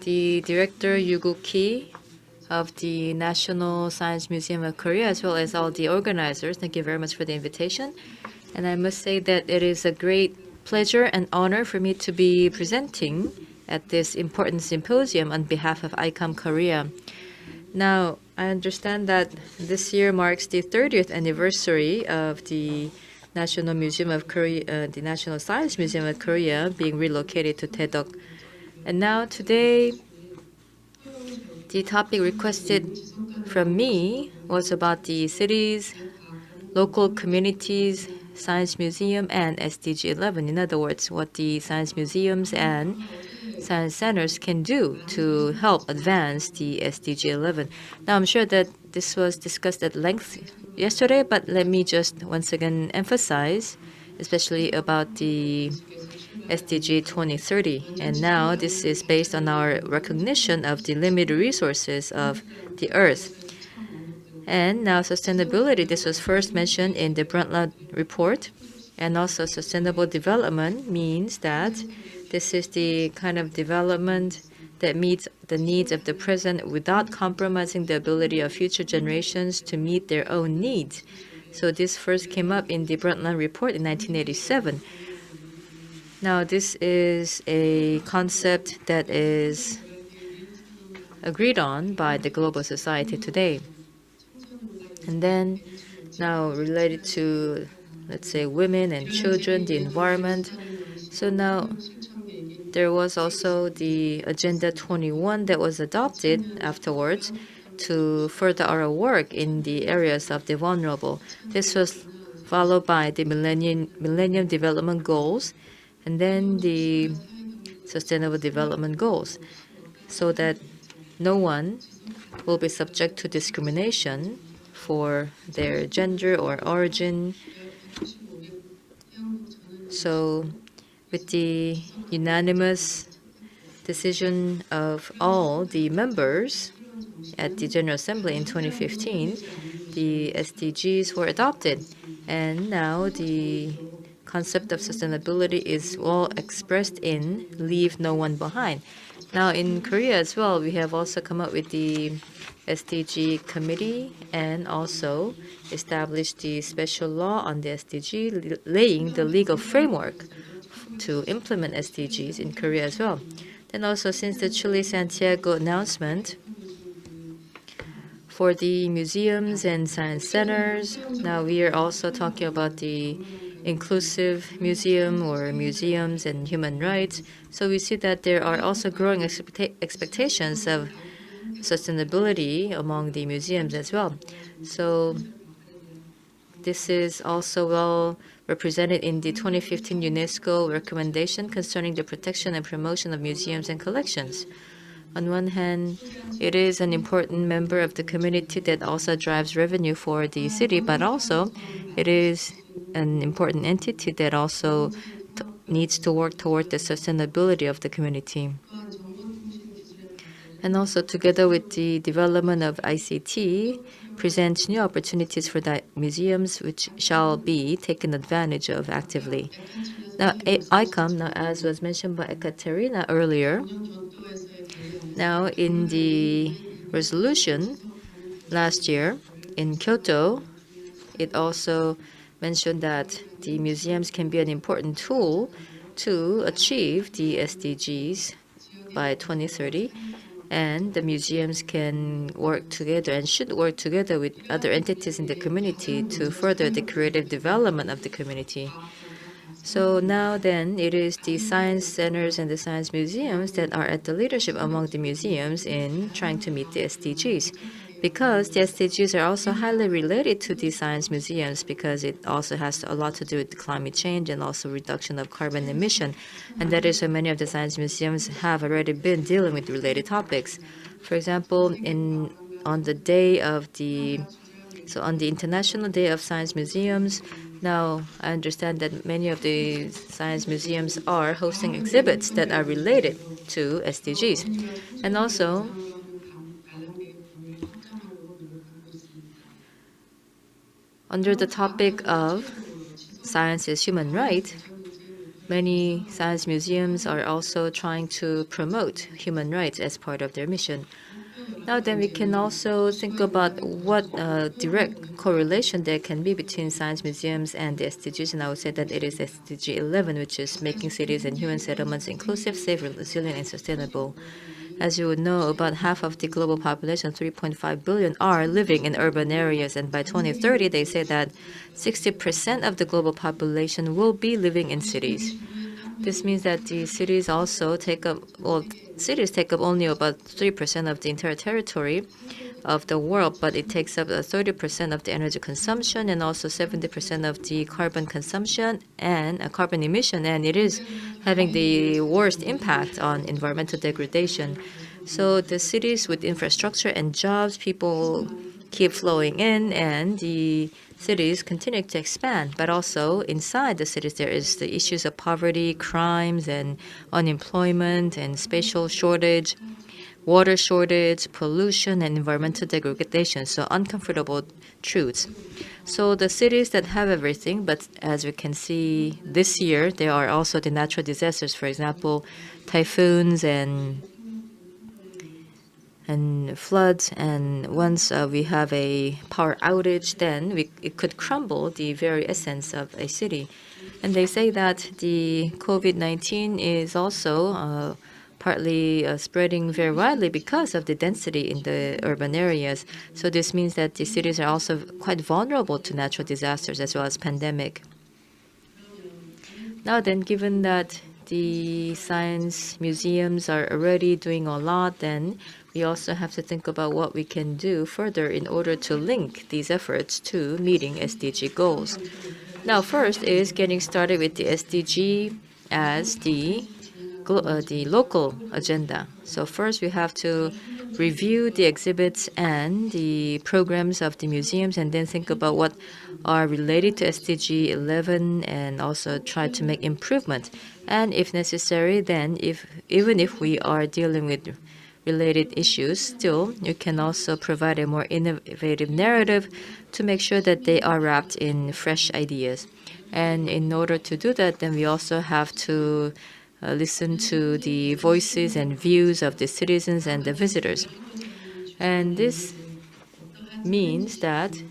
the director Yugo Ki of the National Science Museum of Korea, as well as all the organizers. Thank you very much for the invitation. And I must say that it is a great pleasure and honor for me to be presenting at this important symposium on behalf of ICOM Korea. Now, I understand that this year marks the 30th anniversary of the National Museum of Korea, the National Science Museum of Korea being relocated to Taedok. And now today, the topic requested from me was about the cities, local communities, Science Museum, and SDG 11. In other words, what the science museums and science centers can do to help advance the SDG 11. Now, I'm sure that this was discussed at length yesterday, but let me just once again emphasize, especially about the SDG 2030. And now this is based on our recognition of the limited resources of the Earth. And now sustainability, this was first mentioned in the Brundtland report. And also sustainable development means that this is the kind of development that meets the needs of the present without compromising the ability of future generations to meet their own needs. So this first came up in the Brundtland report in 1987. Now this is a concept that is agreed on by the global society today. And then now related to, let's say, women and children, the environment. So now there was also the Agenda 21 that was adopted afterwards to further our work in the areas of the vulnerable. This was followed by the Millennium Development Goals and then the Sustainable Development Goals, so that no one will be subject to discrimination for their gender or origin. So with the unanimous decision of all the members at the General Assembly in 2015, the SDGs were adopted. And now the concept of sustainability is well expressed in Leave No One Behind. Now in Korea as well, we have also come up with the SDG committee and also established the special law on the SDG, laying the legal framework to implement SDGs in Korea as well. Then also since the Chile Santiago announcement for the museums and science centers, now we are also talking about the inclusive museum or museums and human rights. So we see that there are also growing expectations of sustainability among the museums as well. So this is also well represented in the 2015 UNESCO recommendation concerning the protection and promotion of museums and collections. On one hand, it is an important member of the community that also drives revenue for the city, but also it is an important entity that also needs to work toward the sustainability of the community. And also together with the development of ICT, presents new opportunities for the museums which shall be taken advantage of actively. Now, ICOM, now as was mentioned by Ekaterina earlier, now in the resolution last year in Kyoto, it also mentioned that the museums can be an important tool to achieve the SDGs by 2030. And the museums can work together and should work together with other entities in the community to further the creative development of the community. So now then, it is the science centers and the science museums that are at the leadership among the museums in trying to meet the SDGs. Because the SDGs are also highly related to the science museums, because it also has a lot to do with climate change and also reduction of carbon emission. And that is why many of the science museums have already been dealing with related topics. For example, on the International Day of Science Museums, now I understand that many of the science museums are hosting exhibits that are related to SDGs. And also, under the topic of science is human right, many science museums are also trying to promote human rights as part of their mission. Now then, we can also think about what direct correlation there can be between science museums and the SDGs, and I would say that it is SDG 11, which is making cities and human settlements inclusive, safe, resilient, and sustainable. As you would know, about half of the global population, 3.5 billion, are living in urban areas, and by 2030, they say that 60% of the global population will be living in cities. This means that the cities also take up, well, cities take up only about 3% of the entire territory of the world, but it takes up 30% of the energy consumption and also 70% of the carbon consumption and carbon emission, and it is having the worst impact on environmental degradation. So the cities with infrastructure and jobs, people keep flowing in, and the cities continue to expand. But also inside the cities, there is the issues of poverty, crimes, and unemployment, and spatial shortage, water shortage, pollution, and environmental degradation. So uncomfortable truths. So the cities that have everything, but as we can see this year, there are also the natural disasters, for example, typhoons and floods, and once we have a power outage, then it could crumble the very essence of a city. And they say that the COVID-19 is also partly spreading very widely because of the density in the urban areas. So this means that the cities are also quite vulnerable to natural disasters as well as pandemic. Now then, given that the science museums are already doing a lot, then we also have to think about what we can do further in order to link these efforts to meeting SDG goals. Now, first is getting started with the SDG as the local agenda. So first we have to review the exhibits and the programs of the museums and then think about what are related to SDG 11 and also try to make improvement. And if necessary, then even if we are dealing with related issues, still you can also provide a more innovative narrative to make sure that they are wrapped in fresh ideas. And in order to do that, then we also have to listen to the voices and views of the citizens and the visitors. And this means that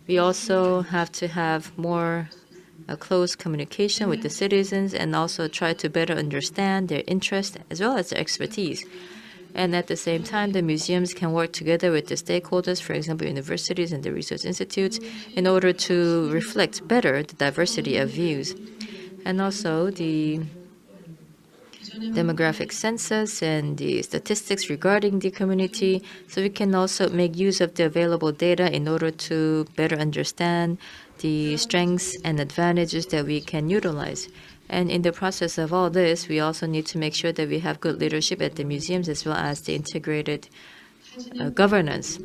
we also have to have more close communication with the citizens and also try to better understand their interests as well as their expertise. And at the same time, the museums can work together with the stakeholders, for example, universities and the research institutes, in order to reflect better the diversity of views. And also the demographic census and the statistics regarding the community. So we can also make use of the available data in order to better understand the strengths and advantages that we can utilize. And in the process of all this, we also need to make sure that we have good leadership at the museums as well as the integrated governance.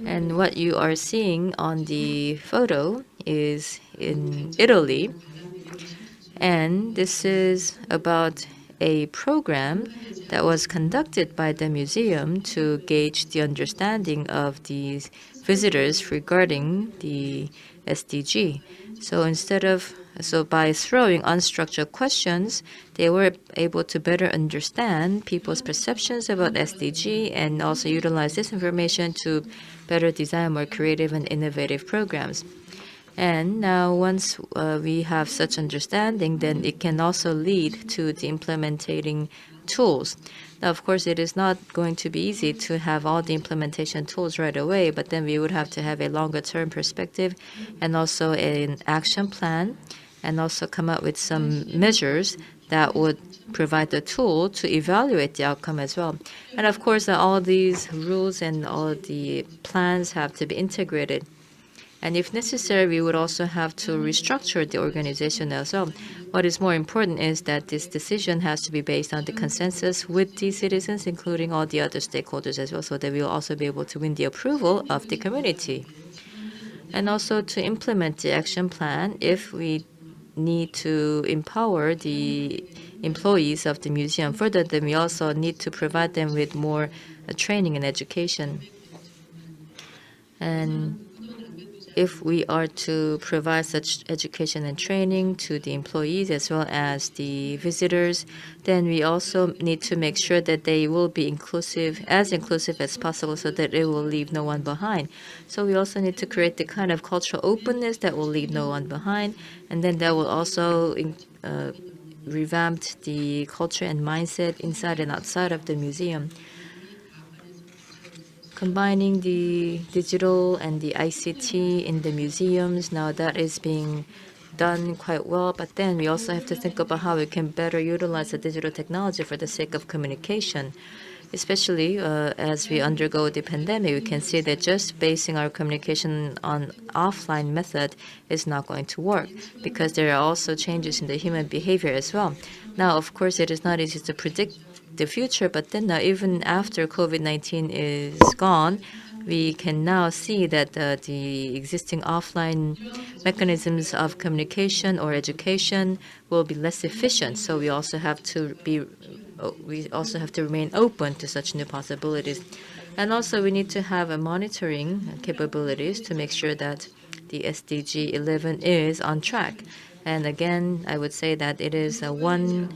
And what you are seeing on the photo is in Italy. And this is about a program that was conducted by the museum to gauge the understanding of these visitors regarding the SDG. So by throwing unstructured questions, they were able to better understand people's perceptions about SDG and also utilize this information to better design more creative and innovative programs. And now once we have such understanding, then it can also lead to the implementing tools. Now, of course, it is not going to be easy to have all the implementation tools right away, but then we would have to have a longer-term perspective and also an action plan and also come up with some measures that would provide the tool to evaluate the outcome as well. And of course, all these rules and all the plans have to be integrated. And if necessary, we would also have to restructure the organization as well. What is more important is that this decision has to be based on the consensus with the citizens, including all the other stakeholders as well, so that we will also be able to win the approval of the community. And also to implement the action plan, if we need to empower the employees of the museum further, then we also need to provide them with more training and education. And if we are to provide such education and training to the employees as well as the visitors, then we also need to make sure that they will be inclusive as possible so that it will leave no one behind. So we also need to create the kind of cultural openness that will leave no one behind, and then that will also revamp the culture and mindset inside and outside of the museum. Combining the digital and the ICT in the museums, now that is being done quite well, but then we also have to think about how we can better utilize the digital technology for the sake of communication. Especially as we undergo the pandemic, we can see that just basing our communication on offline method is not going to work because there are also changes in the human behavior as well. Now, of course, it is not easy to predict the future, but then now even after COVID-19 is gone, we can now see that the existing offline mechanisms of communication or education will be less efficient. So we also have to remain open to such new possibilities. And also we need to have a monitoring capabilities to make sure that the SDG 11 is on track. And again, I would say that it is one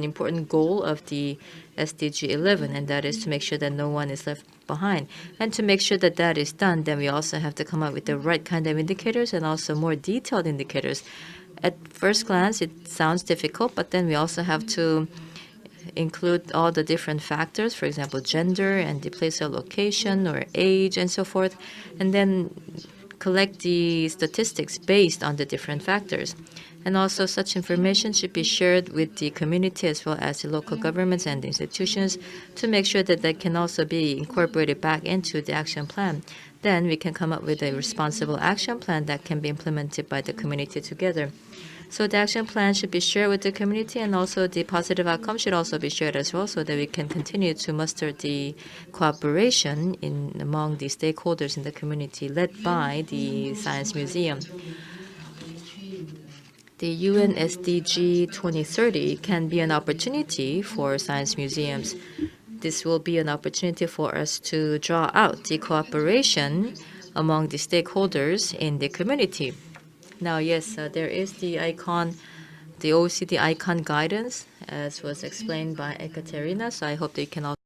important goal of the SDG 11, and that is to make sure that no one is left behind. And to make sure that that is done, then we also have to come up with the right kind of indicators and also more detailed indicators. At first glance, it sounds difficult, but then we also have to include all the different factors, for example, gender and the place of location or age and so forth, and then collect the statistics based on the different factors. And also such information should be shared with the community as well as the local governments and institutions to make sure that that can also be incorporated back into the action plan. Then we can come up with a responsible action plan that can be implemented by the community together. So the action plan should be shared with the community, and also the positive outcome should also be shared as well so that we can continue to muster the cooperation among the stakeholders in the community led by the Science Museum. The UN SDG 2030 can be an opportunity for science museums. This will be an opportunity for us to draw out the cooperation among the stakeholders in the community. Now, yes, there is the OECD ICON guidance, as was explained by Ekaterina, so I hope that you can also